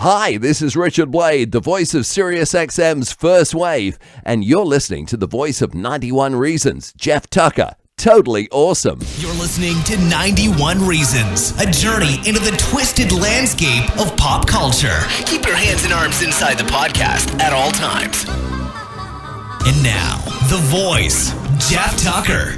Hi, this is Richard Blade, the voice of SiriusXM's First Wave, and you're listening to the voice of 91 Reasons, Jeff Tucker. Totally awesome. You're listening to 91 Reasons, a journey into the twisted landscape of pop culture. Keep your hands and arms inside the podcast at all times. And now, the voice, Jeff Tucker.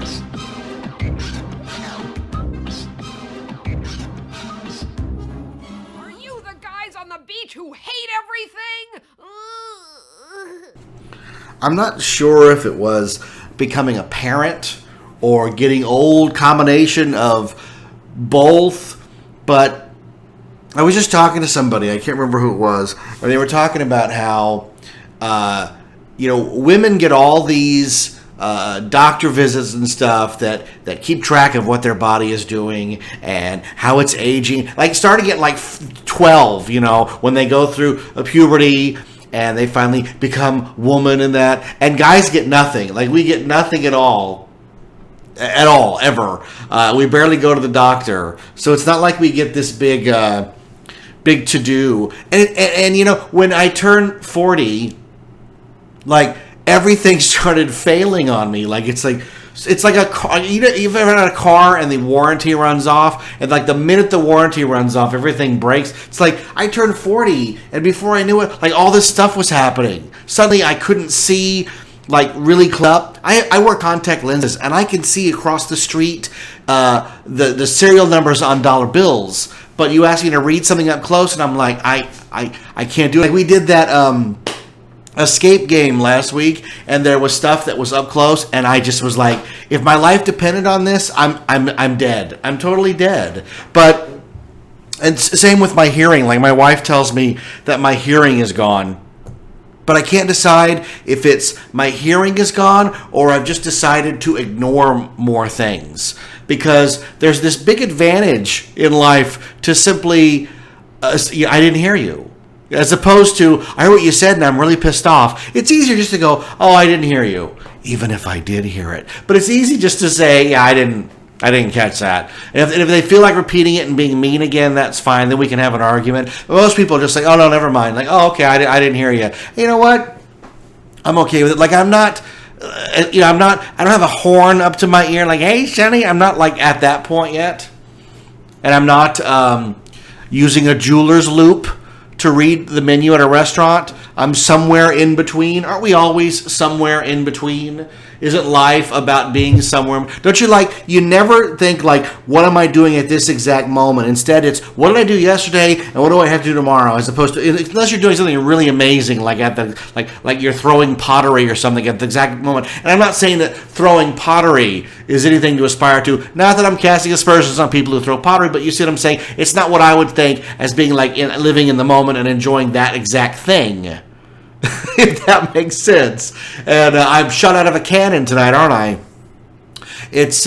Are you the guys on the beach who hate everything? I'm not sure if it was becoming a parent or getting old, combination of both, but I was just talking to somebody, I can't remember who it was, and they were talking about how, women get all these doctor visits and stuff that keep track of what their body is doing and how it's aging, like starting at like 12, when they go through a puberty and they finally become woman and that, and guys get nothing, like we get nothing at all, ever. We barely go to the doctor, so it's not like we get this big to do. And when I turned 40, like everything started failing on me. Like it's like a car. You've ever had a car and the warranty runs off, and like the minute the warranty runs off, everything breaks. It's like I turned 40, and before I knew it, like all this stuff was happening. Suddenly, I couldn't see. Like really up. I wear contact lenses and I can see across the street the serial numbers on dollar bills. But you ask me to read something up close and I'm like, I can't do it. Like we did that escape game last week and there was stuff that was up close and I just was like, if my life depended on this, I'm dead. I'm totally dead. And same with my hearing. Like my wife tells me that my hearing is gone. But I can't decide if it's my hearing is gone or I've just decided to ignore more things. Because there's this big advantage in life to simply, I didn't hear you. As opposed to, I heard what you said and I'm really pissed off. It's easier just to go, oh, I didn't hear you. Even if I did hear it. But it's easy just to say, yeah, I didn't catch that. And if they feel like repeating it and being mean again, that's fine. Then we can have an argument. But most people are just like, oh, no, never mind. Like, oh, okay, I didn't hear you. You know what? I'm okay with it. Like, I don't have a horn up to my ear like, hey, Sonny. I'm not like at that point yet. And I'm not using a jeweler's loop to read the menu at a restaurant. I'm somewhere in between. Aren't we always somewhere in between? Isn't life about being somewhere? Don't you never think like, what am I doing at this exact moment? Instead, it's, what did I do yesterday and what do I have to do tomorrow? As opposed to, unless you're doing something really amazing, like at the, like you're throwing pottery or something at the exact moment. And I'm not saying that throwing pottery is anything to aspire to. Not that I'm casting aspersions on people who throw pottery, but you see what I'm saying? It's not what I would think as being like living in the moment and enjoying that exact thing. If that makes sense. And I'm shot out of a cannon tonight, aren't I? It's,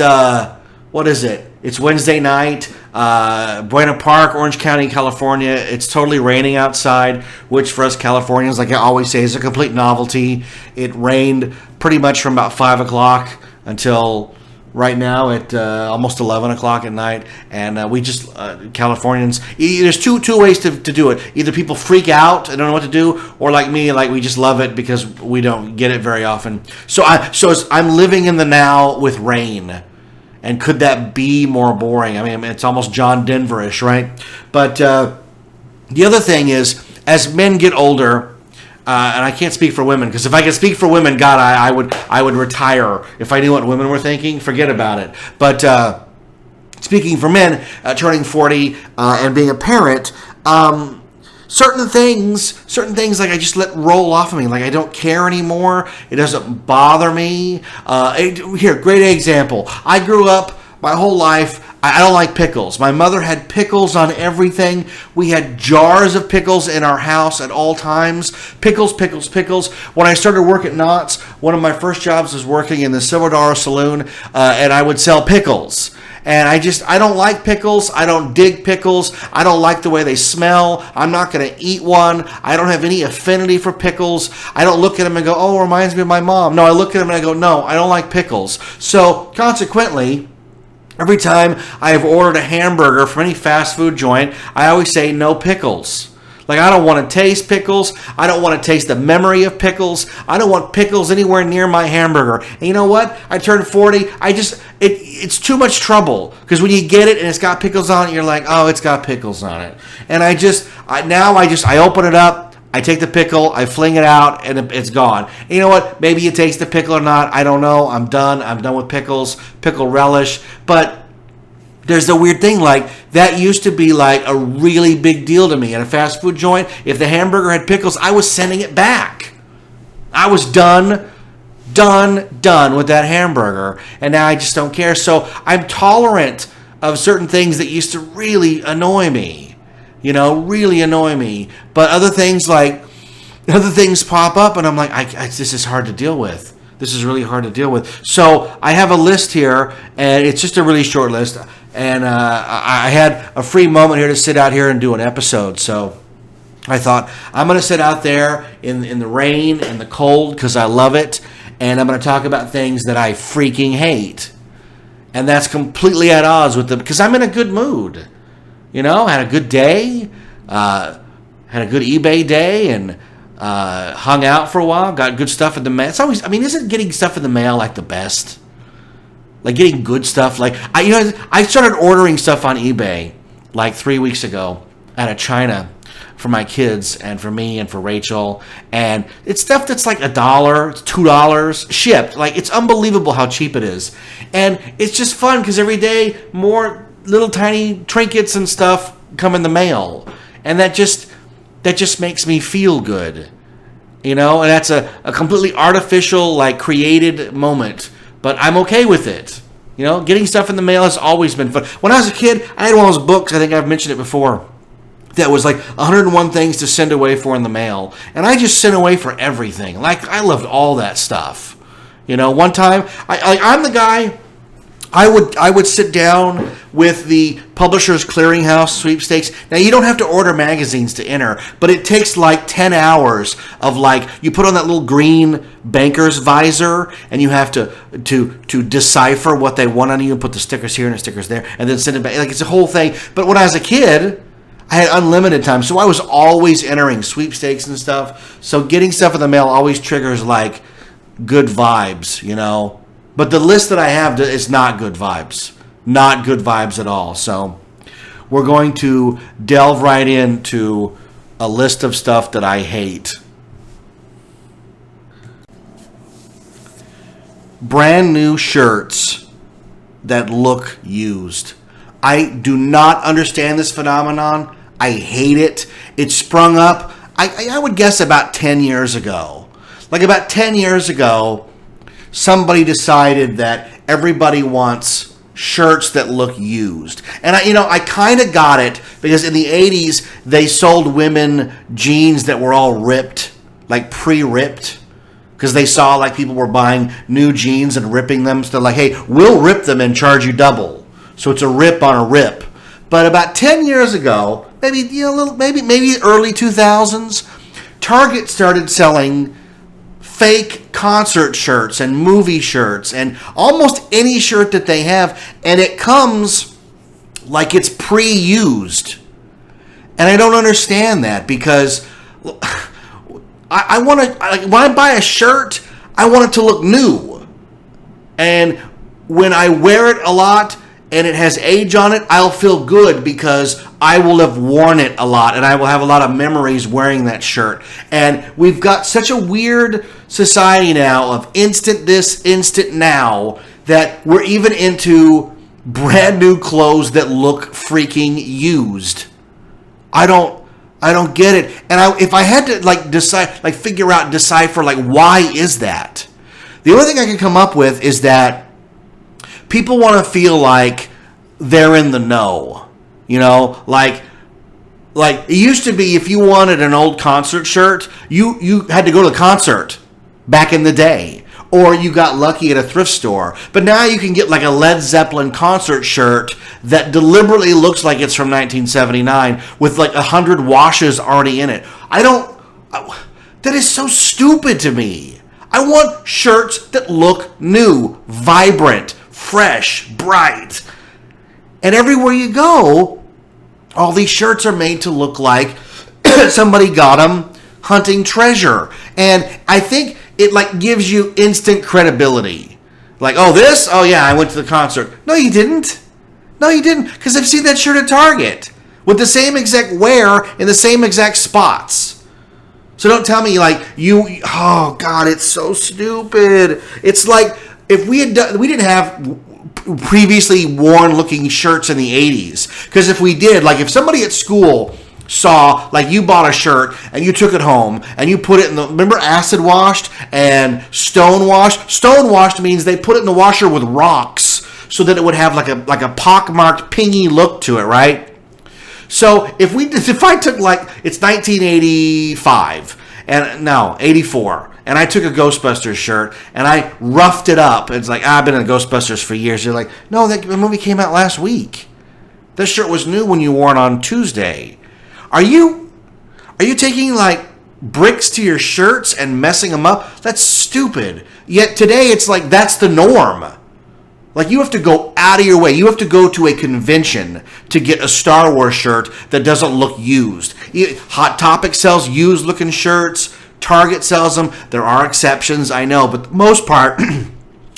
what is it? It's Wednesday night, Buena Park, Orange County, California. It's totally raining outside, which for us Californians, like I always say, is a complete novelty. It rained pretty much from about 5 o'clock until right now at almost 11 o'clock at night. And we just, Californians, there's two ways to do it. Either people freak out and don't know what to do, or like me, like we just love it because we don't get it very often. So I'm living in the now with rain. And could that be more boring? I mean, it's almost John Denver-ish, right? But the other thing is, as men get older, and I can't speak for women, because if I could speak for women, God, I would retire. If I knew what women were thinking, forget about it. But speaking for men, turning 40 and being a parent, certain things like I just let roll off of me. Like I don't care anymore. It doesn't bother me. Here, great example. I grew up my whole life. I don't like pickles. My mother had pickles on everything. We had jars of pickles in our house at all times. Pickles. When I started work at Knott's, one of my first jobs was working in the Silver Dollar Saloon, and I would sell pickles. And I don't like pickles. I don't dig pickles. I don't like the way they smell. I'm not going to eat one. I don't have any affinity for pickles. I don't look at them and go, oh, it reminds me of my mom. No, I look at them and I go, no, I don't like pickles. So consequently, every time I have ordered a hamburger from any fast food joint, I always say no pickles. Like, I don't want to taste pickles. I don't want to taste the memory of pickles. I don't want pickles anywhere near my hamburger. And you know what? I turned 40. It's too much trouble. Because when you get it and it's got pickles on it, you're like, oh, it's got pickles on it. And I open it up. I take the pickle, I fling it out, and it's gone. And you know what? Maybe you taste the pickle or not. I don't know. I'm done. I'm done with pickles, pickle relish. But there's the weird thing, like, that used to be like a really big deal to me at a fast food joint. If the hamburger had pickles, I was sending it back. I was done with that hamburger. And now I just don't care. So I'm tolerant of certain things that used to really annoy me. Really annoy me. But other things pop up, and I'm like, this is hard to deal with. This is really hard to deal with. So I have a list here, and it's just a really short list. And I had a free moment here to sit out here and do an episode. So I thought, I'm going to sit out there in the rain and the cold because I love it. And I'm going to talk about things that I freaking hate. And that's completely at odds with them because I'm in a good mood. Had a good day, had a good eBay day, and hung out for a while, got good stuff in the mail. It's always, isn't getting stuff in the mail like the best? Like getting good stuff. Like, I started ordering stuff on eBay like 3 weeks ago out of China for my kids and for me and for Rachel. And it's stuff that's like $1, $2 shipped. Like, it's unbelievable how cheap it is. And it's just fun because every day more little tiny trinkets and stuff come in the mail, and that just makes me feel good, and that's a completely artificial, like, created moment, but I'm okay with it. Getting stuff in the mail has always been fun. When I was a kid, I had one of those books, I think I've mentioned it before, that was like 101 things to send away for in the mail, and I just sent away for everything. Like, I loved all that stuff. One time I'm the guy. I would sit down with the Publishers Clearinghouse sweepstakes. Now, you don't have to order magazines to enter, but it takes like 10 hours of, like, you put on that little green banker's visor, and you have to decipher what they want on you and put the stickers here and the stickers there, and then send it back. Like, it's a whole thing. But when I was a kid, I had unlimited time, so I was always entering sweepstakes and stuff. So getting stuff in the mail always triggers, like, good vibes, But the list that I have is not good vibes. Not good vibes at all. So we're going to delve right into a list of stuff that I hate. Brand new shirts that look used. I do not understand this phenomenon. I hate it. It sprung up, I would guess, about 10 years ago. Like, about 10 years ago, somebody decided that everybody wants shirts that look used. And I kind of got it, because in the 80s, they sold women jeans that were all ripped, like pre-ripped, because they saw, like, people were buying new jeans and ripping them. So they're like, hey, we'll rip them and charge you double. So it's a rip on a rip. But about 10 years ago, maybe early 2000s, Target started selling fake concert shirts and movie shirts and almost any shirt that they have, and it comes like it's pre-used. And I don't understand that, because I want to, when I buy a shirt, I want it to look new. And when I wear it a lot and it has age on it, I'll feel good because I will have worn it a lot and I will have a lot of memories wearing that shirt. And we've got such a weird society now of instant this, instant now, that we're even into brand new clothes that look freaking used. I don't get it. And if I had to decipher why is that? The only thing I can come up with is that people want to feel like they're in the know. Like it used to be, if you wanted an old concert shirt, you had to go to the concert back in the day, or you got lucky at a thrift store. But now you can get like a Led Zeppelin concert shirt that deliberately looks like it's from 1979 with like 100 washes already in it. That is so stupid to me. I want shirts that look new, vibrant, fresh, bright. And everywhere you go, all these shirts are made to look like somebody got them hunting treasure. And I think it like gives you instant credibility. Like, oh yeah, I went to the concert. No, you didn't. No, you didn't, because I've seen that shirt at Target with the same exact wear in the same exact spots. So don't tell me like oh God, it's so stupid. It's like if we didn't have previously worn looking shirts in the 80s, because if we did, like if somebody at school saw, like you bought a shirt and you took it home and you put it in remember acid washed and stone washed? Stone washed means they put it in the washer with rocks so that it would have like a pockmarked pingy look to it, right? So if I took, like, it's 1985 and no 84, and I took a Ghostbusters shirt and I roughed it up, it's like, I've been in Ghostbusters for years. You're like, no, the movie came out last week. This shirt was new when you wore it on Tuesday. Are you taking like bricks to your shirts and messing them up? That's stupid. Yet today it's like that's the norm. Like, you have to go out of your way. You have to go to a convention to get a Star Wars shirt that doesn't look used. Hot Topic sells used-looking shirts. Target sells them. There are exceptions, I know. But the most part,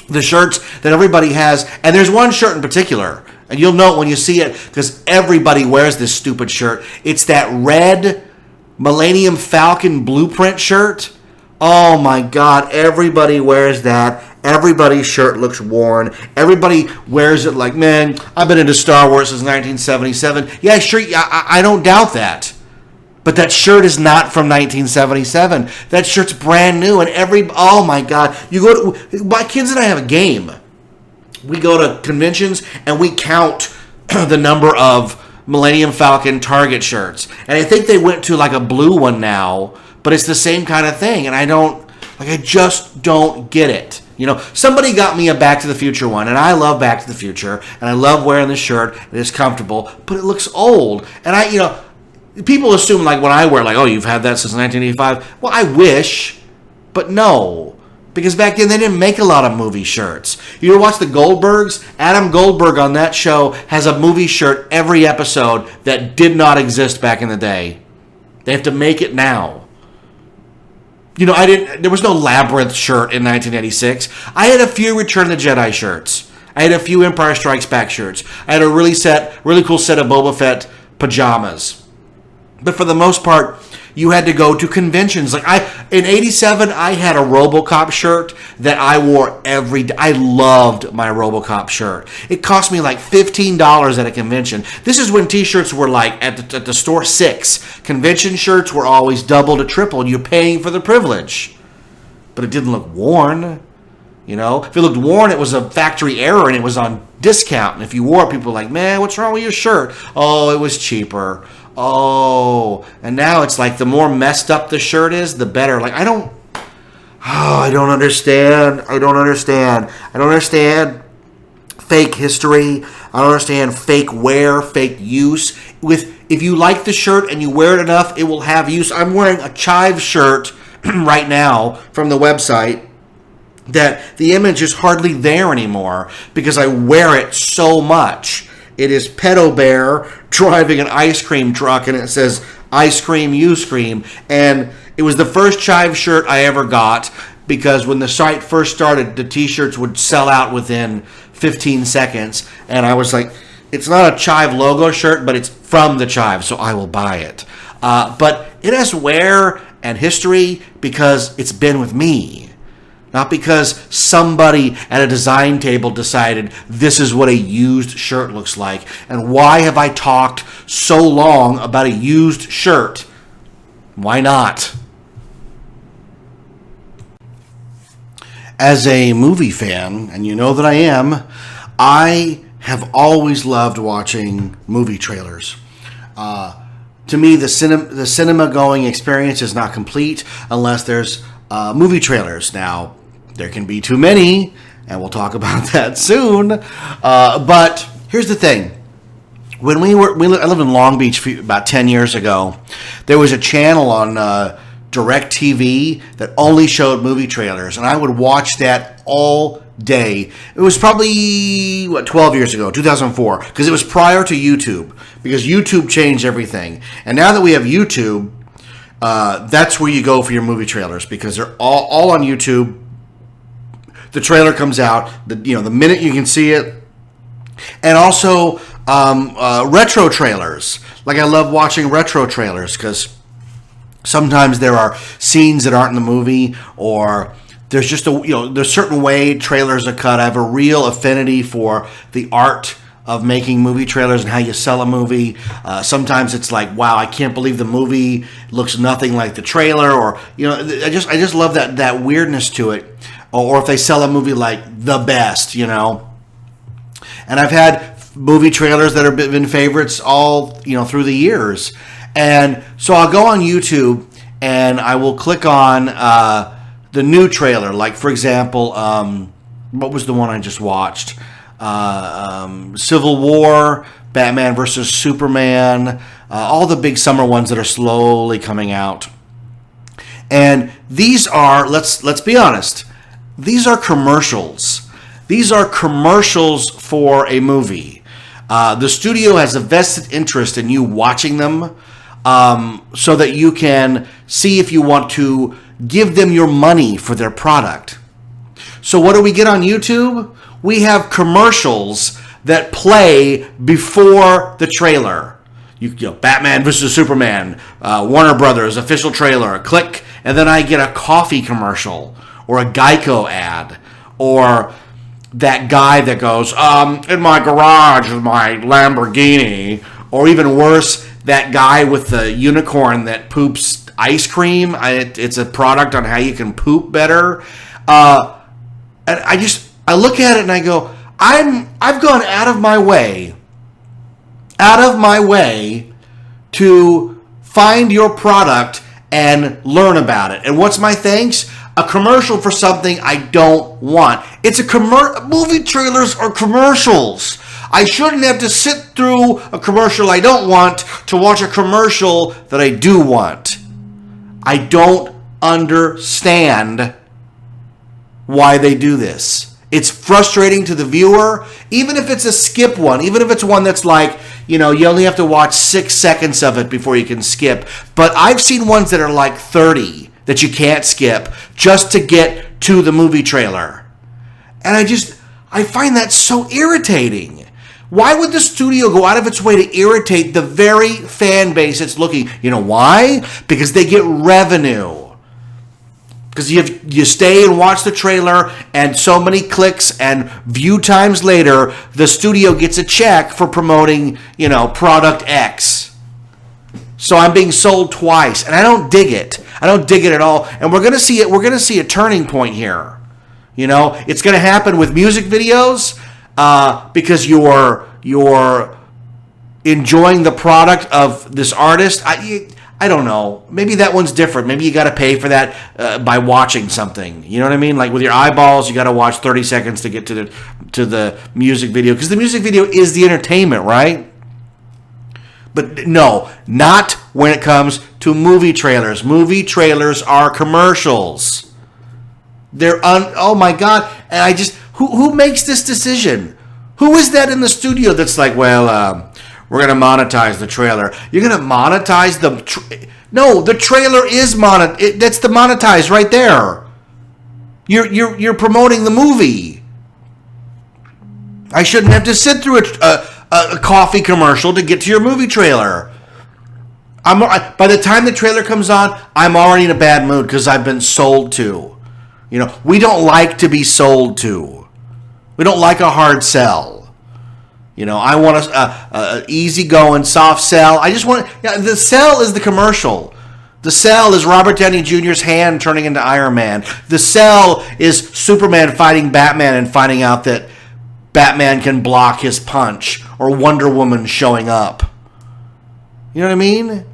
the shirts that everybody has, and there's one shirt in particular, and you'll know it when you see it, because everybody wears this stupid shirt. It's that red Millennium Falcon blueprint shirt. Oh, my God. Everybody wears that. Everybody's shirt looks worn. Everybody wears it like, man, I've been into Star Wars since 1977. Yeah, sure, I don't doubt that. But that shirt is not from 1977. That shirt's brand new. And oh my God. My kids and I have a game. We go to conventions and we count the number of Millennium Falcon Target shirts. And I think they went to like a blue one now, but it's the same kind of thing. And I just don't get it. You know, somebody got me a Back to the Future one, and I love Back to the Future, and I love wearing the shirt, and it's comfortable, but it looks old. And people assume, like, when I wear, like, oh, you've had that since 1985. Well, I wish, but no. Because back then, they didn't make a lot of movie shirts. You ever watch the Goldbergs? Adam Goldberg on that show has a movie shirt every episode that did not exist back in the day. They have to make it now. You know, there was no Labyrinth shirt in 1986. I had a few Return of the Jedi shirts. I had a few Empire Strikes Back shirts. I had a really cool set of Boba Fett pajamas. But for the most part, you had to go to conventions. Like in 87, I had a RoboCop shirt that I wore every day. I loved my RoboCop shirt. It cost me like $15 at a convention. This is when t-shirts were like at the store $6. Convention shirts were always double to triple, and you're paying for the privilege. But it didn't look worn. You know, if it looked worn, it was a factory error and it was on discount. And if you wore it, people were like, man, what's wrong with your shirt? Oh, it was cheaper. Oh, and now it's like the more messed up the shirt is, the better. Like, I don't understand. I don't understand fake history. I don't understand fake wear, fake use. If you like the shirt and you wear it enough, it will have use. I'm wearing a Chive shirt right now from the website that the image is hardly there anymore because I wear it so much. It is Pedo Bear driving an ice cream truck, and it says, ice cream, you scream. And it was the first Chive shirt I ever got, because when the site first started, the t-shirts would sell out within 15 seconds. And I was like, it's not a Chive logo shirt, but it's from the Chive, so I will buy it. But it has wear and history because it's been with me. Not because somebody at a design table decided this is what a used shirt looks like. And why have I talked so long about a used shirt? Why not? As a movie fan, and you know that I am, I have always loved watching movie trailers. To me, the cinema-going experience is not complete unless there's movie trailers. Now, there can be too many, and we'll talk about that soon. But here's the thing. When I lived in Long Beach about 10 years ago, there was a channel on DirecTV that only showed movie trailers, and I would watch that all day. It was probably, 12 years ago, 2004, because it was prior to YouTube, because YouTube changed everything. And now that we have YouTube, that's where you go for your movie trailers, because they're all on YouTube. The trailer comes out, the minute you can see it. And also retro trailers. Like, I love watching retro trailers because sometimes there are scenes that aren't in the movie, or there's just there's certain way trailers are cut. I have a real affinity for the art of making movie trailers and how you sell a movie. Sometimes it's like, wow, I can't believe the movie looks nothing like the trailer, or I just love that weirdness to it. Or if they sell a movie like The Best, And I've had movie trailers that have been favorites all through the years. And so I'll go on YouTube and I will click on the new trailer. Like, for example, what was the one I just watched? Civil War, Batman versus Superman, all the big summer ones that are slowly coming out. And these are, let's be honest, these are commercials. These are commercials for a movie. The studio has a vested interest in you watching them, so that you can see if you want to give them your money for their product. So what do we get on YouTube? We have commercials that play before the trailer. Batman vs. Superman, Warner Brothers official trailer, click, and then I get a coffee commercial or a Geico ad, or that guy that goes, in my garage is my Lamborghini, or even worse, that guy with the unicorn that poops ice cream. It's a product on how you can poop better. And I look at it and I go, I've gone out of my way to find your product and learn about it. And what's my thanks? A commercial for something I don't want. It's movie trailers are commercials. I shouldn't have to sit through a commercial I don't want to watch a commercial that I do want. I don't understand why they do this. It's frustrating to the viewer, even if it's a skip one, even if it's one that's like, you only have to watch 6 seconds of it before you can skip. But I've seen ones that are like 30 that you can't skip just to get to the movie trailer. And I find that so irritating. Why would the studio go out of its way to irritate the very fan base it's looking? You know why? Because they get revenue. Because you stay and watch the trailer, and so many clicks and view times later, the studio gets a check for promoting, product X. So I'm being sold twice, and I don't dig it. I don't dig it at all. And we're gonna see it. We're gonna see a turning point here. It's gonna happen with music videos, because you're enjoying the product of this artist. I don't know. Maybe that one's different. Maybe you got to pay for that by watching something. You know what I mean? Like with your eyeballs, you got to watch 30 seconds to get to the music video, because the music video is the entertainment, right? But no, not when it comes to movie trailers. Movie trailers are commercials. Oh my God. And who makes this decision? Who is that in the studio that's like, well, we're going to monetize the trailer. You're going to monetize No, the trailer is that's the monetize right there. You're promoting the movie. I shouldn't have to sit through a coffee commercial to get to your movie trailer. By the time the trailer comes on, I'm already in a bad mood because I've been sold to. We don't like to be sold to. We don't like a hard sell. I want a easy-going, soft sell. I just want... the sell is the commercial. The sell is Robert Downey Jr.'s hand turning into Iron Man. The sell is Superman fighting Batman and finding out that Batman can block his punch, or Wonder Woman showing up. You know what I mean?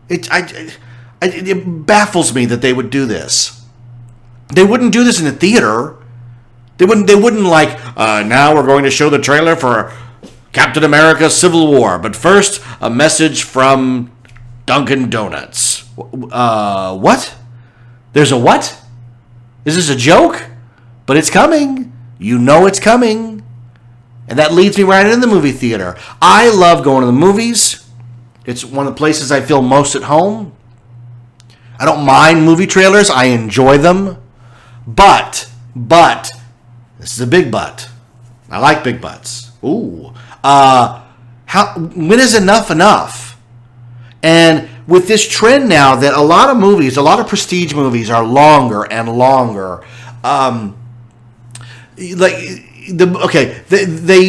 It baffles me that they would do this. They wouldn't do this in the theater. They wouldn't like, now we're going to show the trailer for Captain America Civil War. But first, a message from Dunkin' Donuts. What? There's a what? Is this a joke? But it's coming. It's coming. And that leads me right into the movie theater. I love going to the movies. It's one of the places I feel most at home. I don't mind movie trailers. I enjoy them. But, this is a big but. I like big butts. Ooh. When is enough? And with this trend now that a lot of prestige movies are longer and longer. They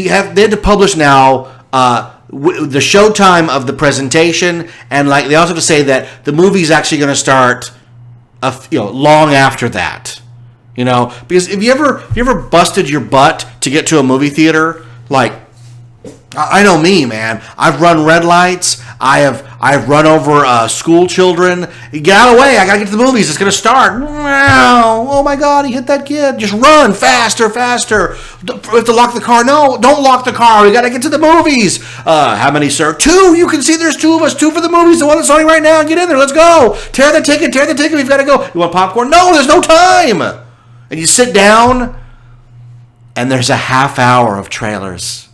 had to publish now the showtime of the presentation, and they also have to say that the movie's actually going to start long after that. Because if you ever busted your butt to get to a movie theater, I know me, man. I've run red lights. I've run over school children. Get out of the way. I gotta get to the movies. It's gonna start. Wow. Oh my God, he hit that kid. Just run faster. We have to lock the car. No, don't lock the car. We gotta get to the movies. How many, sir? 2. You can see there's 2 of us. 2 for the movies. The one that's starting right now. Get in there. Let's go. Tear the ticket. We've got to go. You want popcorn? No, there's no time. And you sit down, and there's a half hour of trailers.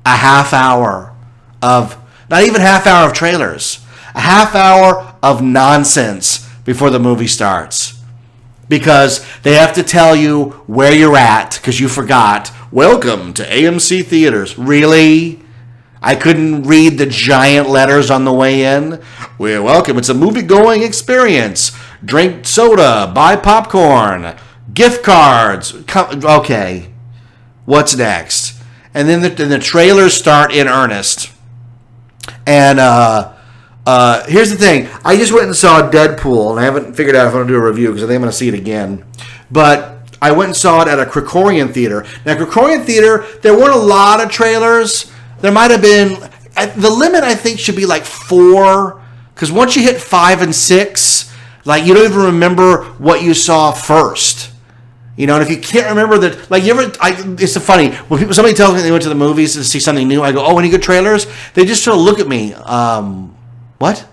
A half hour of, not even half hour of trailers, a half hour of nonsense before the movie starts. Because they have to tell you where you're at because you forgot. Welcome to AMC Theaters. Really? I couldn't read the giant letters on the way in. Well, welcome. It's a movie-going experience. Drink soda, buy popcorn, gift cards. Okay. What's next? And then the trailers start in earnest. And here's the thing. I just went and saw Deadpool, and I haven't figured out if I'm going to do a review because I think I'm going to see it again. But I went and saw it at a Krikorian theater. Now, Krikorian theater, there weren't a lot of trailers. There might have been... The limit, I think, should be 4. Because once you hit 5 and 6, you don't even remember what you saw first. And if you can't remember that, it's so funny when somebody tells me they went to the movies to see something new. I go, "Oh, any good trailers?" They just sort of look at me. What?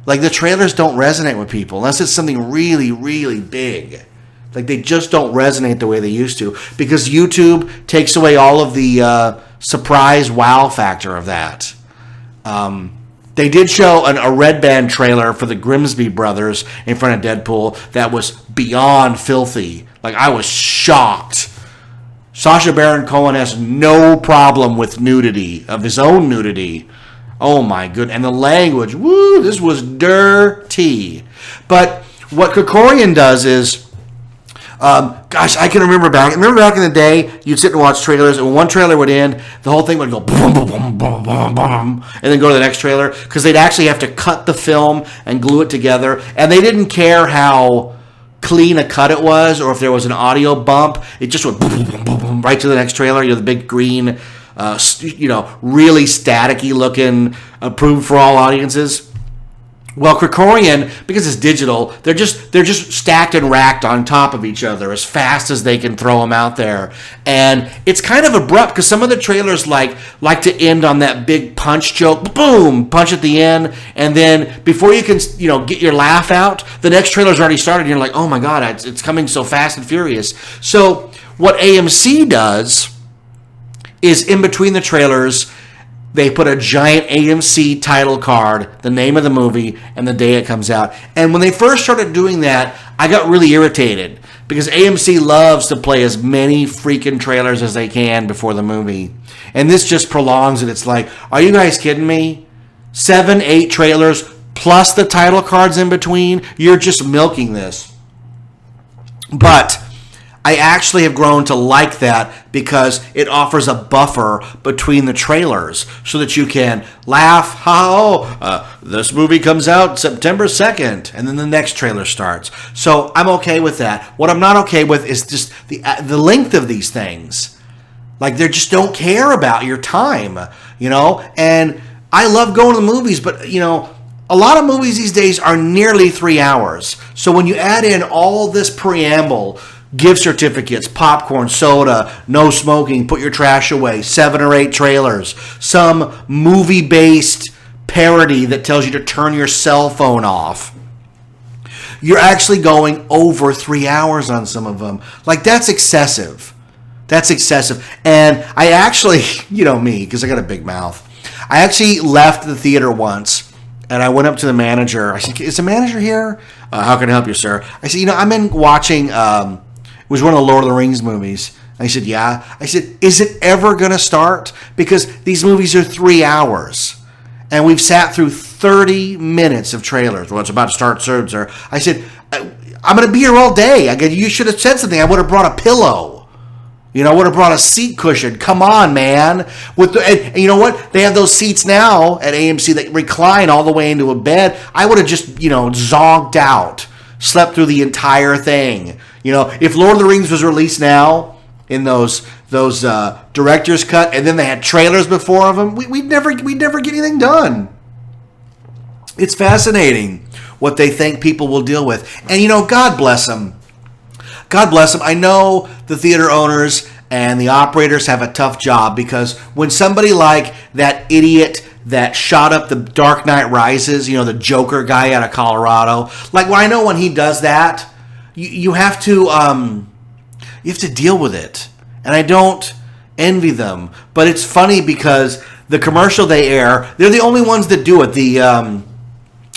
The trailers don't resonate with people unless it's something really, really big. They just don't resonate the way they used to because YouTube takes away all of the surprise wow factor of that. They did show a Red Band trailer for the Grimsby brothers in front of Deadpool that was beyond filthy. I was shocked. Sacha Baron Cohen has no problem with nudity, of his own nudity. Oh my goodness. And the language, woo, this was dirty. But what Krikorian does is, I can remember back in the day, you'd sit and watch trailers, and when one trailer would end, the whole thing would go boom, boom, boom, boom, boom, boom, and then go to the next trailer, because they'd actually have to cut the film and glue it together, and they didn't care how clean a cut it was, or if there was an audio bump, it just went boom, boom, boom, boom, right to the next trailer. The big green, really staticky looking, approved for all audiences. Well, Krikorian, because it's digital, they're just stacked and racked on top of each other as fast as they can throw them out there, and it's kind of abrupt because some of the trailers like to end on that big punch joke, boom, punch at the end, and then before you can get your laugh out, the next trailer's already started, and you're like, oh my God, it's coming so fast and furious. So what AMC does is in between the trailers, they put a giant AMC title card, the name of the movie, and the day it comes out. And when they first started doing that, I got really irritated because AMC loves to play as many freaking trailers as they can before the movie. And this just prolongs it. It's like, are you guys kidding me? 7, 8 trailers plus the title cards in between? You're just milking this. But I actually have grown to like that because it offers a buffer between the trailers so that you can laugh, this movie comes out September 2nd, and then the next trailer starts. So I'm okay with that. What I'm not okay with is just the length of these things. They just don't care about your time, and I love going to the movies, but, a lot of movies these days are nearly 3 hours. So when you add in all this preamble, gift certificates, popcorn, soda, no smoking, put your trash away, 7 or 8 trailers, some movie-based parody that tells you to turn your cell phone off. You're actually going over 3 hours on some of them. That's excessive. That's excessive. And I actually, me, because I got a big mouth, I actually left the theater once And I went up to the manager. I said, "Is the manager here? How can I help you, sir?" I said, "I'm in watching, it was one of the Lord of the Rings movies." And he said, "Yeah." I said, "Is it ever going to start? Because these movies are 3 hours. And we've sat through 30 minutes of trailers." "Well, it's about to start soon, sir." I said, "I'm going to be here all day." I go, "You should have said something. I would have brought a pillow. I would have brought a seat cushion. Come on, man." And you know what? They have those seats now at AMC that recline all the way into a bed. I would have just, zonked out, slept through the entire thing. If Lord of the Rings was released now in those director's cut, and then they had trailers before of them, we'd never get anything done. It's fascinating what they think people will deal with. And, God bless them. God bless them. I know the theater owners and the operators have a tough job, because when somebody like that idiot that shot up the Dark Knight Rises, the Joker guy out of Colorado, I know when he does that, you have to deal with it. And I don't envy them. But it's funny because the commercial they air, they're the only ones that do it.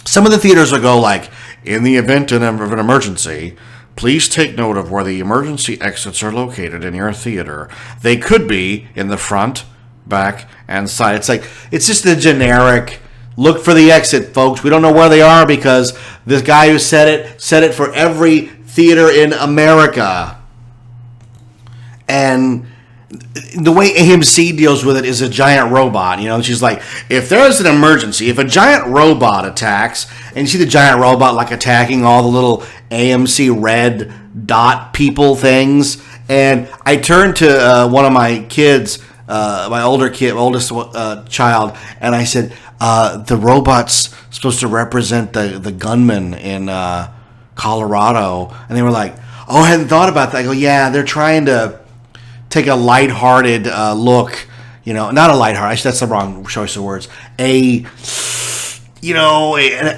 Some of the theaters will go "In the event of an emergency, please take note of where the emergency exits are located in your theater. They could be in the front, back, and side." It's just the generic, look for the exit, folks. We don't know where they are because this guy who said it for every theater in America. And the way AMC deals with it is a giant robot. She's like, if there's an emergency, if a giant robot attacks, and you see the giant robot attacking all the little AMC red dot people things, and I turned to one of my kids, my oldest child, and I said, the robot's supposed to represent the gunman in Colorado. And they were like, "Oh, I hadn't thought about that." I go, "Yeah, they're trying to take a lighthearted look, not a lighthearted, that's the wrong choice of words, an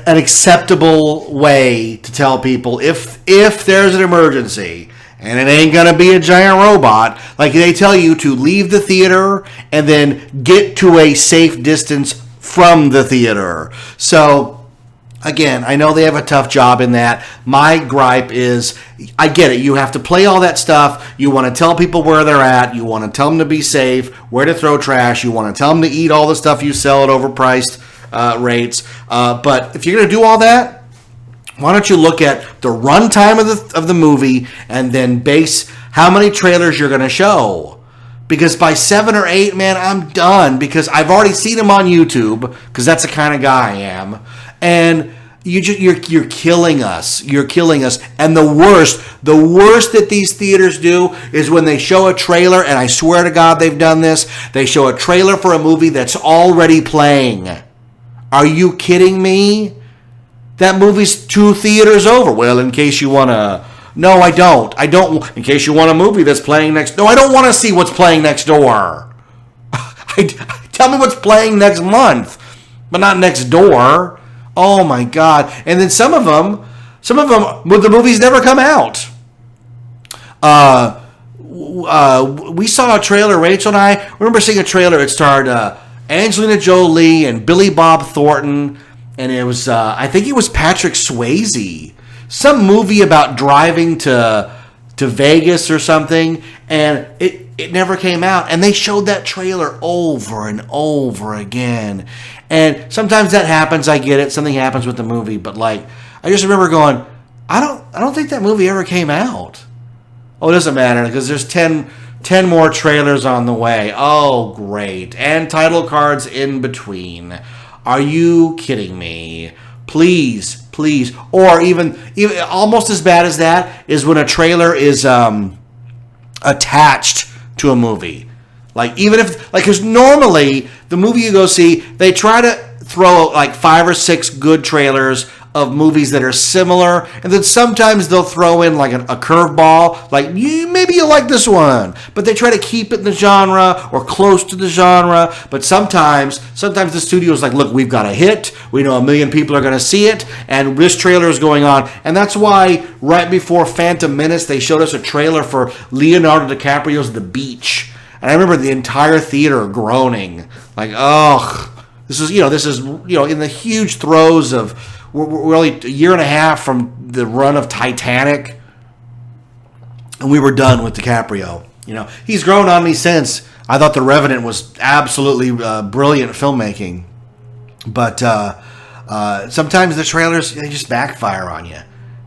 acceptable way to tell people if there's an emergency, and it ain't gonna be a giant robot, they tell you to leave the theater and then get to a safe distance from the theater." So again, I know they have a tough job in that. My gripe is, I get it. You have to play all that stuff. You want to tell people where they're at. You want to tell them to be safe, where to throw trash. You want to tell them to eat all the stuff you sell at overpriced rates. But if you're going to do all that, why don't you look at the runtime of the movie and then base how many trailers you're going to show? Because by 7 or 8, man, I'm done. Because I've already seen them on YouTube, because that's the kind of guy I am. And you're killing us. You're killing us. And the worst that these theaters do is when they show a trailer, and I swear to God they've done this, they show a trailer for a movie that's already playing. Are you kidding me? That movie's 2 theaters over. Well, in case you want to... No, I don't. In case you want a movie that's playing next... No, I don't want to see what's playing next door. Tell me what's playing next month, but not next door. Oh my God! And then some of them, the movies never come out. We saw a trailer. Rachel and I remember seeing a trailer. It starred Angelina Jolie and Billy Bob Thornton, and it was I think it was Patrick Swayze. Some movie about driving to Vegas or something, and it never came out. And they showed that trailer over and over again. And sometimes that happens. I get it. Something happens with the movie, but I just remember going, I don't think that movie ever came out. Oh, it doesn't matter because there's 10 more trailers on the way. Oh, great. And title cards in between. Are you kidding me? Please. Or even almost as bad as that is when a trailer is attached to a movie. Even if, because normally the movie you go see, they try to throw 5 or 6 good trailers of movies that are similar, and then sometimes they'll throw in a curveball, maybe you like this one, but they try to keep it in the genre or close to the genre. But sometimes the studio's look, we've got a hit, we know 1 million people are going to see it, and this trailer is going on. And that's why right before Phantom Menace they showed us a trailer for Leonardo DiCaprio's The Beach, and I remember the entire theater groaning, oh, This is in the huge throes of, we're only a year and a half from the run of Titanic, and we were done with DiCaprio. He's grown on me since. I thought The Revenant was absolutely brilliant filmmaking, but sometimes the trailers, they just backfire on you.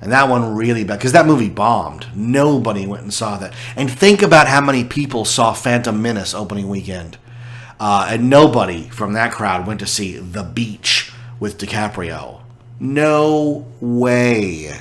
And that one really bad, because that movie bombed. Nobody went and saw that. And think about how many people saw Phantom Menace opening weekend. And nobody from that crowd went to see The Beach with DiCaprio. No way.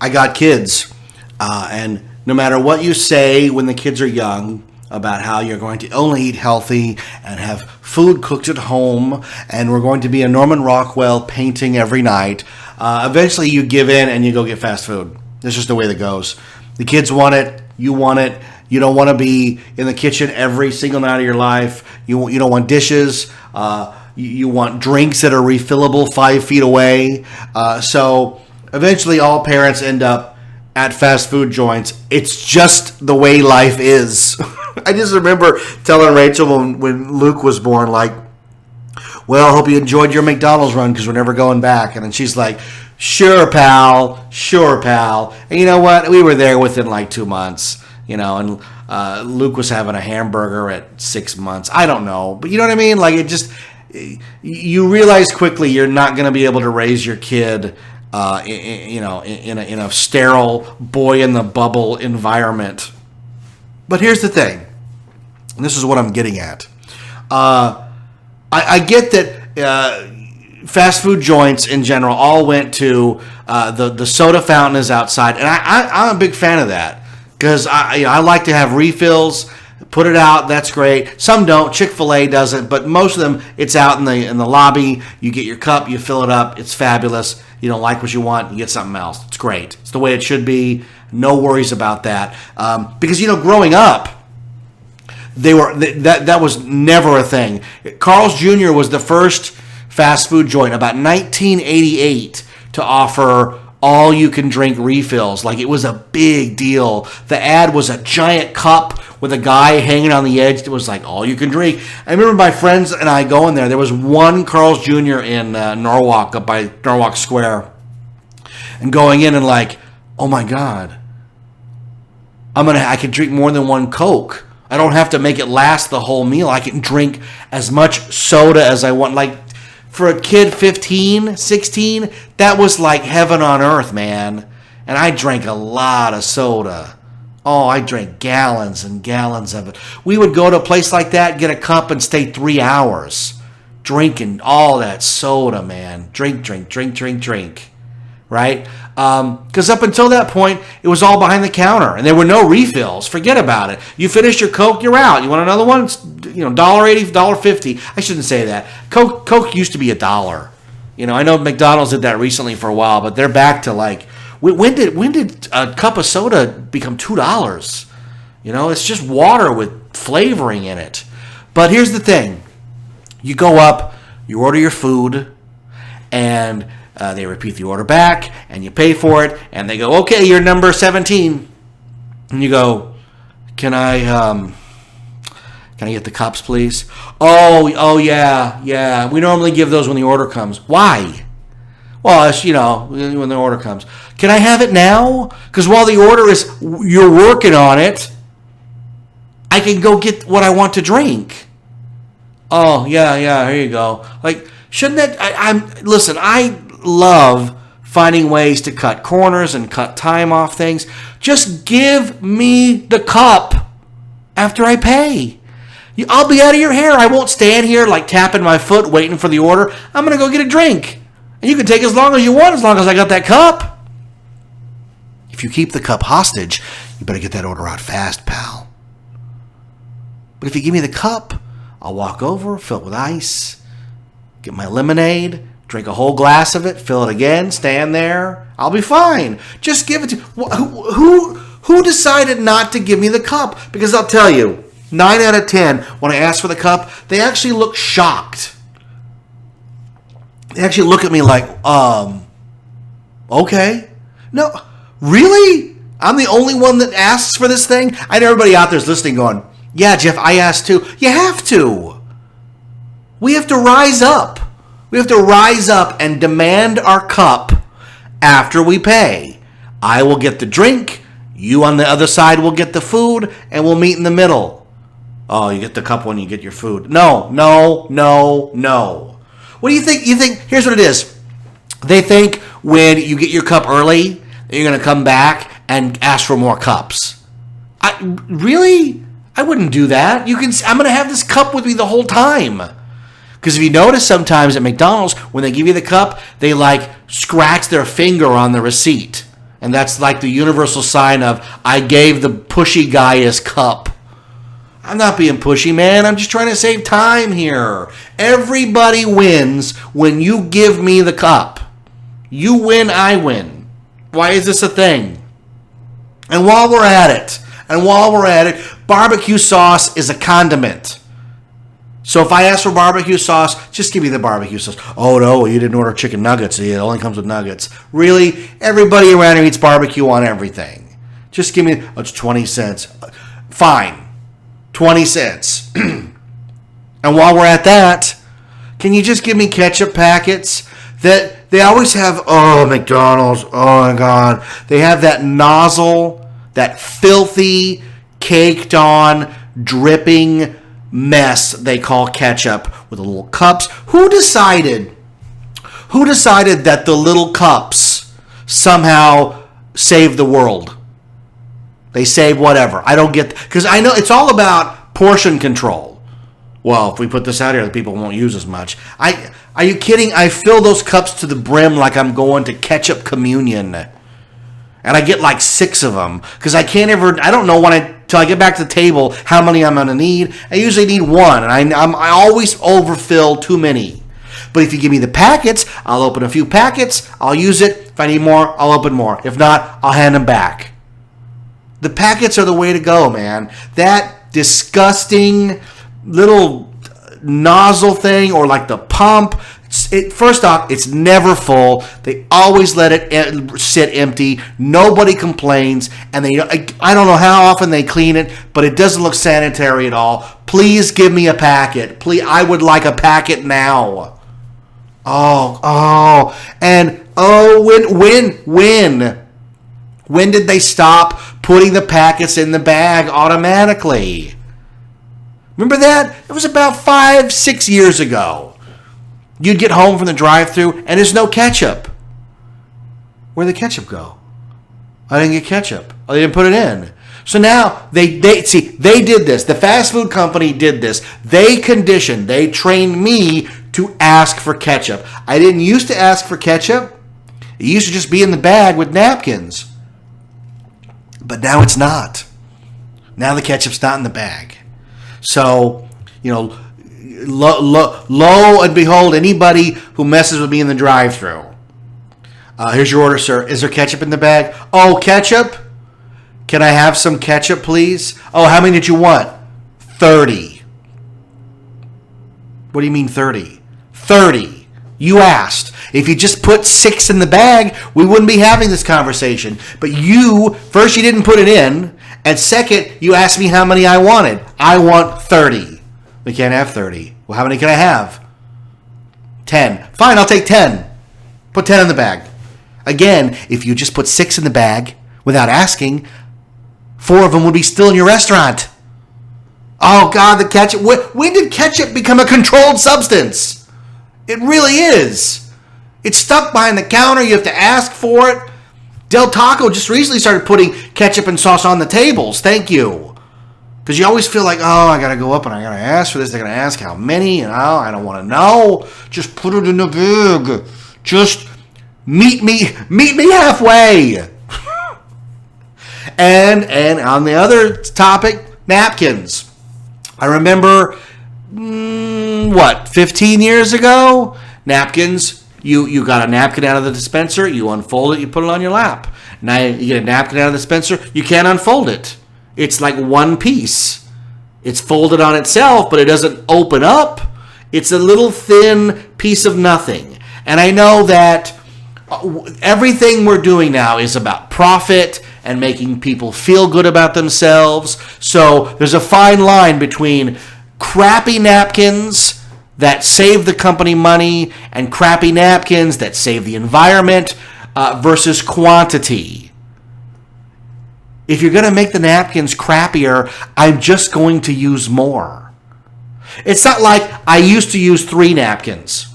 I got kids. And no matter what you say when the kids are young about how you're going to only eat healthy and have food cooked at home, and we're going to be a Norman Rockwell painting every night, eventually you give in and you go get fast food. That's just the way that goes. The kids want it. You want it. You don't want to be in the kitchen every single night of your life. You don't want dishes. You want drinks that are refillable 5 feet away. So eventually all parents end up at fast food joints. It's just the way life is. I just remember telling Rachel when Luke was born, like, well, I hope you enjoyed your McDonald's run because we're never going back. And then she's like, sure, pal. And you know what? We were there within like 2 months, and Luke was having a hamburger at 6 months. I don't know. But you know what I mean? Like, it just, you realize quickly you're not going to be able to raise your kid in a sterile boy in the bubble environment. But here's the thing, and this is what I'm getting at. I get that fast food joints in general all went to the soda fountain is outside, and I'm a big fan of that because I like to have refills. Put it out, that's great. Some don't. Chick-fil-A doesn't, but most of them, it's out in the lobby. You get your cup, you fill it up. It's fabulous. You don't like what you want, you get something else. It's great. It's the way it should be. No worries about that. Because growing up, that was never a thing. Carl's Jr. was the first fast food joint about 1988 to offer all-you-can-drink refills. Like, it was a big deal. The ad was a giant cup with a guy hanging on the edge that was like, all-you-can-drink. I remember my friends and I going there. There was one Carl's Jr. in Norwalk, up by Norwalk Square, and going in and like, oh my God, I can drink more than one Coke. I don't have to make it last the whole meal. I can drink as much soda as I want. Like, for a kid 15, 16, that was like heaven on earth, man. And I drank a lot of soda. Oh, I drank gallons and gallons of it. We would go to a place like that, get a cup, and stay 3 hours drinking all that soda, man. Drink. Right? Because up until that point, it was all behind the counter, and there were no refills. Forget about it. You finish your Coke, you're out. You want another one? It's, $1.80, $1.50. I shouldn't say that. Coke used to be $1. I know McDonald's did that recently for a while, but they're back to like, when did a cup of soda become $2? It's just water with flavoring in it. But here's the thing: you go up, you order your food, and they repeat the order back, and you pay for it, and they go, okay, you're number 17. And you go, can I get the cups, please? Oh, yeah. We normally give those when the order comes. Why? Well, it's, when the order comes. Can I have it now? Because while the order is, you're working on it, I can go get what I want to drink. Oh, yeah, here you go. Like, shouldn't that, listen, I love finding ways to cut corners and cut time off things. Just give me the cup after I pay. I'll be out of your hair. I won't stand here like tapping my foot waiting for the order. I'm going to go get a drink. And you can take as long as you want as long as I got that cup. If you keep the cup hostage, you better get that order out fast, pal. But if you give me the cup, I'll walk over, fill it with ice, get my lemonade, drink a whole glass of it, fill it again, stand there. I'll be fine. Just give it to... Who decided not to give me the cup? Because I'll tell you, 9 out of 10, when I ask for the cup, they actually look shocked. They actually look at me like, okay. No, really? I'm the only one that asks for this thing? I know everybody out there's listening going, yeah, Jeff, I asked too. You have to. We have to rise up. We have to rise up and demand our cup after we pay. I will get the drink, you on the other side will get the food, and we'll meet in the middle. Oh, you get the cup when you get your food. No. What do you think? Here's what it is. They think when you get your cup early, you're going to come back and ask for more cups. Really? I wouldn't do that. I'm going to have this cup with me the whole time. Because if you notice sometimes at McDonald's, when they give you the cup, they scratch their finger on the receipt. And that's like the universal sign of, I gave the pushy guy his cup. I'm not being pushy, man. I'm just trying to save time here. Everybody wins when you give me the cup. You win, I win. Why is this a thing? And while we're at it, barbecue sauce is a condiment. So if I ask for barbecue sauce, just give me the barbecue sauce. Oh, no, you didn't order chicken nuggets. It only comes with nuggets. Really? Everybody around here eats barbecue on everything. Just give me, it's 20 cents. Fine. 20 cents. And while we're at that, can you just give me ketchup packets? That they always have, McDonald's, oh my God. They have that nozzle, that filthy, caked on, dripping mess they call ketchup with the little cups. Who decided that the little cups somehow save the world? They save whatever. I don't get, because I know it's all about portion control. Well, if we put this out here, the people won't use as much. Are you kidding? I fill those cups to the brim like I'm going to ketchup communion. And I get 6 of them because I don't know till I get back to the table how many I'm going to need. I usually need 1, and I always overfill too many. But if you give me the packets, I'll open a few packets, I'll use it. If I need more, I'll open more. If not, I'll hand them back. The packets are the way to go, man. That disgusting little nozzle thing or the pump, first off, it's never full. They always let it sit empty. Nobody complains, and I don't know how often they clean it, but it doesn't look sanitary at all. Please give me a packet. Please, I would like a packet now. When did they stop putting the packets in the bag automatically? Remember that? It was about 5-6 years ago. You'd get home from the drive-thru and there's no ketchup. Where'd the ketchup go? I didn't get ketchup. Oh, they didn't put it in. So now they did this. The fast food company did this. They trained me to ask for ketchup. I didn't used to ask for ketchup. It used to just be in the bag with napkins. But now it's not. Now the ketchup's not in the bag. So, lo and behold, anybody who messes with me in the drive-thru. Here's your order, sir. Is there ketchup in the bag? Oh, ketchup? Can I have some ketchup, please? Oh, how many did you want? 30. What do you mean 30? 30. You asked. If you just put 6 in the bag, we wouldn't be having this conversation. But first you didn't put it in, and second, you asked me how many I wanted. I want 30. We can't have 30. Well, how many can I have? 10. Fine, I'll take 10. Put 10 in the bag. Again, if you just put 6 in the bag without asking, 4 of them would be still in your restaurant. Oh, God, the ketchup. When did ketchup become a controlled substance? It really is. It's stuck behind the counter. You have to ask for it. Del Taco just recently started putting ketchup and sauce on the tables. Thank you. Because you always feel like, I got to go up and I got to ask for this. They're going to ask how many, and I don't want to know. Just put it in the bag. Just meet me halfway. And on the other topic, napkins. I remember, 15 years ago? Napkins. You got a napkin out of the dispenser, you unfold it, you put it on your lap. Now you get a napkin out of the dispenser, you can't unfold it. It's like one piece. It's folded on itself, but it doesn't open up. It's a little thin piece of nothing. And I know that everything we're doing now is about profit and making people feel good about themselves. So there's a fine line between crappy napkins that save the company money and crappy napkins that save the environment versus quantity. If you're going to make the napkins crappier, I'm just going to use more. It's not like I used to use 3 napkins.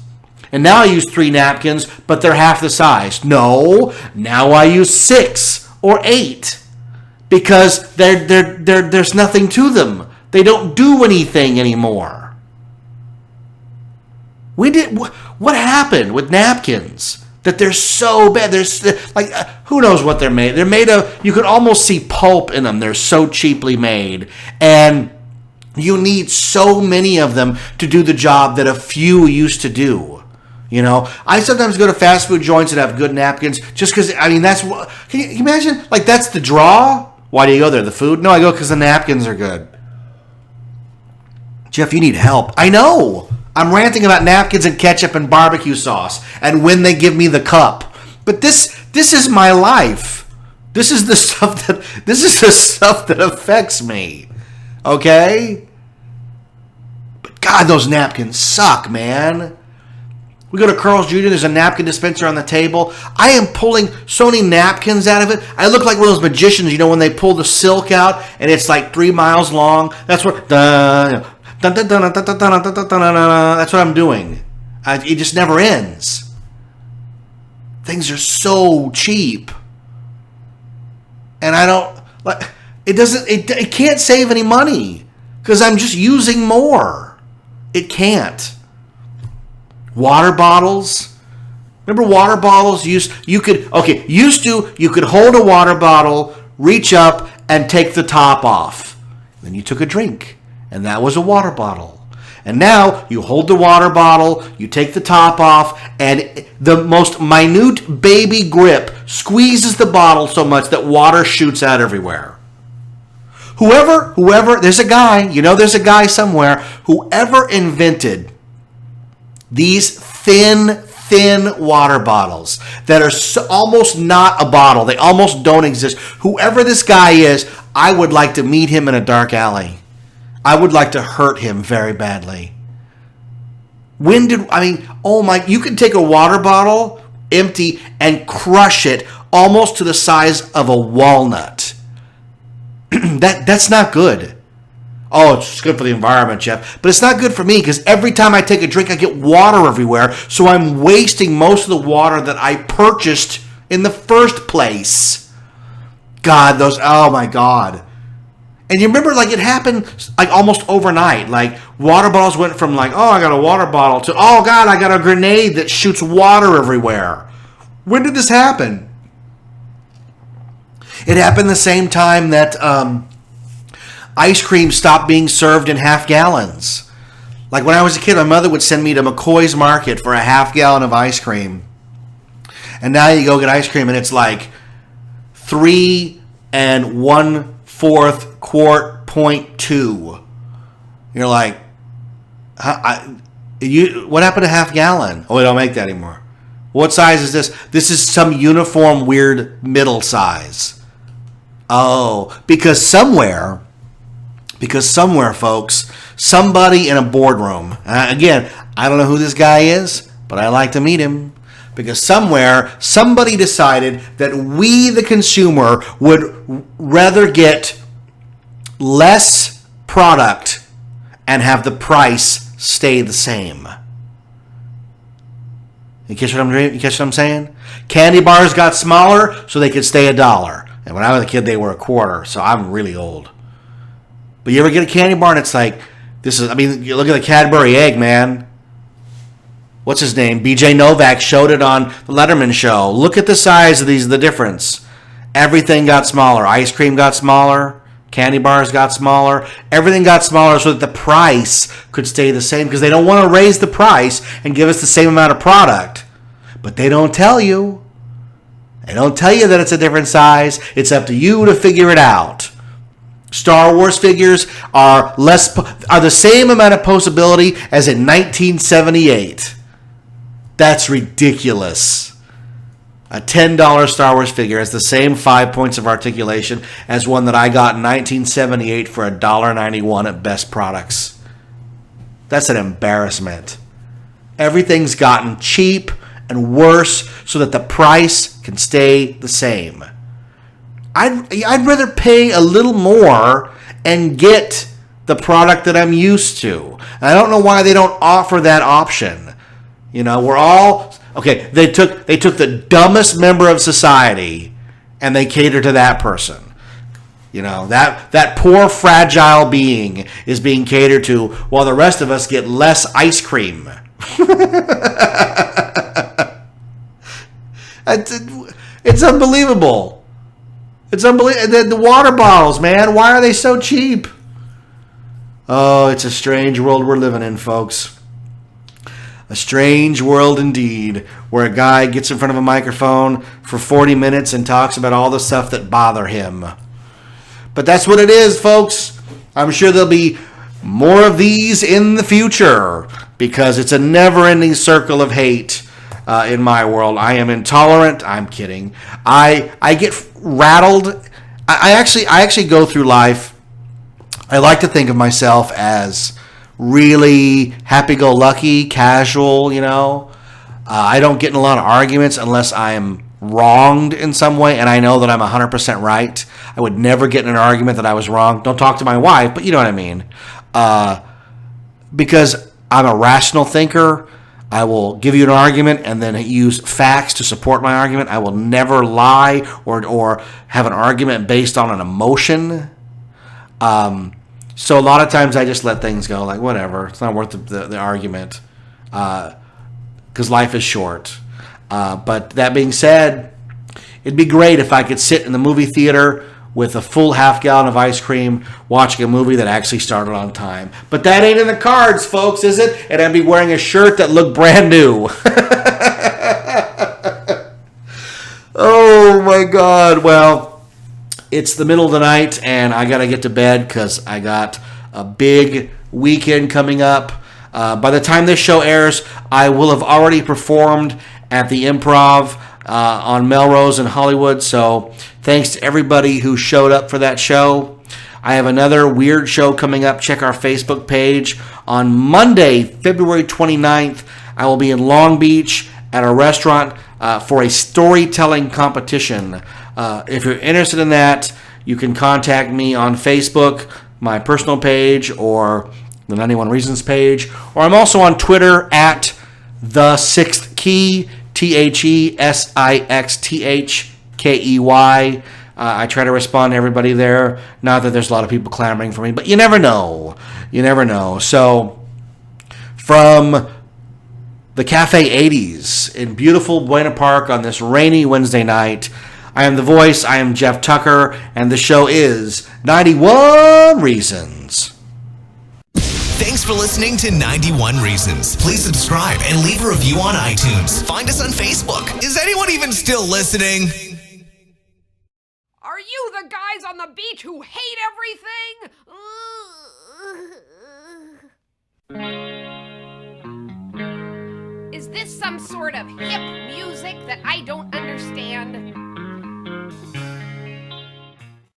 And now I use 3 napkins, but they're half the size. No, now I use 6 or 8 because there's nothing to them. They don't do anything anymore. What happened with napkins that they're so bad? There's like who knows what they're made? They're made of, you could almost see pulp in them. They're so cheaply made, and you need so many of them to do the job that a few used to do. You know, I sometimes go to fast food joints that have good napkins just because, I mean, that's what, can you imagine? Like, that's the draw? Why do you go there? The food? No, I go because the napkins are good. Jeff, you need help. I know. I'm ranting about napkins and ketchup and barbecue sauce and when they give me the cup. But this is my life. This is the stuff that affects me. Okay? But God, those napkins suck, man. We go to Carl's Jr., there's a napkin dispenser on the table. I am pulling so many napkins out of it. I look like one of those magicians, you know, when they pull the silk out and it's like 3 miles long. That's what that's what I'm doing. It just never ends. Things are so cheap. And I don't like it can't save any money because I'm just using more. It can't. Water bottles. Remember water bottles? You could hold a water bottle, reach up, and take the top off. Then you took a drink, and that was a water bottle. And now you hold the water bottle, you take the top off, and the most minute baby grip squeezes the bottle so much that water shoots out everywhere. Whoever, there's a guy somewhere, whoever invented these thin water bottles that are almost not a bottle. They almost don't exist. Whoever this guy is, I would like to meet him in a dark alley. I would like to hurt him very badly. You can take a water bottle, empty, and crush it almost to the size of a walnut. That's not good. Oh, it's good for the environment, Jeff. But it's not good for me because every time I take a drink, I get water everywhere. So I'm wasting most of the water that I purchased in the first place. God, oh my God. And you remember, like, it happened like almost overnight. Like, water bottles went from like, oh, I got a water bottle to, oh God, I got a grenade that shoots water everywhere. When did this happen? It happened the same time that ice cream stopped being served in half gallons. Like when I was a kid, my mother would send me to McCoy's Market for a half gallon of ice cream. And now you go get ice cream and it's like 3 1/4 quart 0.2. You're like, what happened to half gallon? Oh, we don't make that anymore. What size is this? This is some uniform weird middle size. Oh, because somewhere, folks, somebody in a boardroom, again, I don't know who this guy is, but I like to meet him, because somewhere, somebody decided that we, the consumer, would rather get less product and have the price stay the same. You catch what I'm saying? Candy bars got smaller so they could stay $1. And when I was a kid, they were $0.25, so I'm really old. But you ever get a candy bar and it's like, you look at the Cadbury egg, man. What's his name? BJ Novak showed it on the Letterman show. Look at the size of the difference. Everything got smaller. Ice cream got smaller. Candy bars got smaller. Everything got smaller so that the price could stay the same because they don't want to raise the price and give us the same amount of product. But they don't tell you. They don't tell you that it's a different size. It's up to you to figure it out. Star Wars figures are the same amount of posability as in 1978. That's ridiculous. A $10 Star Wars figure has the same 5 points of articulation as one that I got in 1978 for $1.91 at Best Products. That's an embarrassment. Everything's gotten cheap and worse so that the price can stay the same. I'd rather pay a little more and get the product that I'm used to. And I don't know why they don't offer that option. You know, we're all okay. They took the dumbest member of society and they cater to that person. You know, that poor fragile being is being catered to while the rest of us get less ice cream. It's unbelievable. It's unbelievable. The water bottles, man. Why are they so cheap? Oh, it's a strange world we're living in, folks. A strange world indeed, where a guy gets in front of a microphone for 40 minutes and talks about all the stuff that bother him. But that's what it is, folks. I'm sure there'll be more of these in the future because it's a never-ending circle of hate. In my world, I am intolerant. I'm kidding. I get rattled. I actually go through life. I like to think of myself as really happy-go-lucky, casual. You know, I don't get in a lot of arguments unless I am wronged in some way, and I know that I'm 100% right. I would never get in an argument that I was wrong. Don't talk to my wife, but you know what I mean. Because I'm a rational thinker. I will give you an argument and then use facts to support my argument. I will never lie or have an argument based on an emotion. So a lot of times I just let things go, like whatever. It's not worth the argument because life is short. But that being said, it'd be great if I could sit in the movie theater with a full half gallon of ice cream, watching a movie that actually started on time. But that ain't in the cards, folks, is it? And I'd be wearing a shirt that looked brand new. Oh, my God. Well, it's the middle of the night, and I got to get to bed because I got a big weekend coming up. By the time this show airs, I will have already performed at the Improv on Melrose in Hollywood. So thanks to everybody who showed up for that show. I have another weird show coming up. Check our Facebook page. On Monday, February 29th, I will be in Long Beach at a restaurant for a storytelling competition. If you're interested in that, you can contact me on Facebook, my personal page, or the 91 Reasons page. Or I'm also on Twitter at The Sixth Key, TheSixthKey. I try to respond to everybody there. Not that there's a lot of people clamoring for me, but you never know. You never know. So, from the Cafe 80s in beautiful Buena Park on this rainy Wednesday night, I am the voice. I am Jeff Tucker, and the show is 91 Reasons. Thanks for listening to 91 Reasons. Please subscribe and leave a review on iTunes. Find us on Facebook. Is anyone even still listening? Are you the guys on the beach who hate everything? Is this some sort of hip music that I don't understand?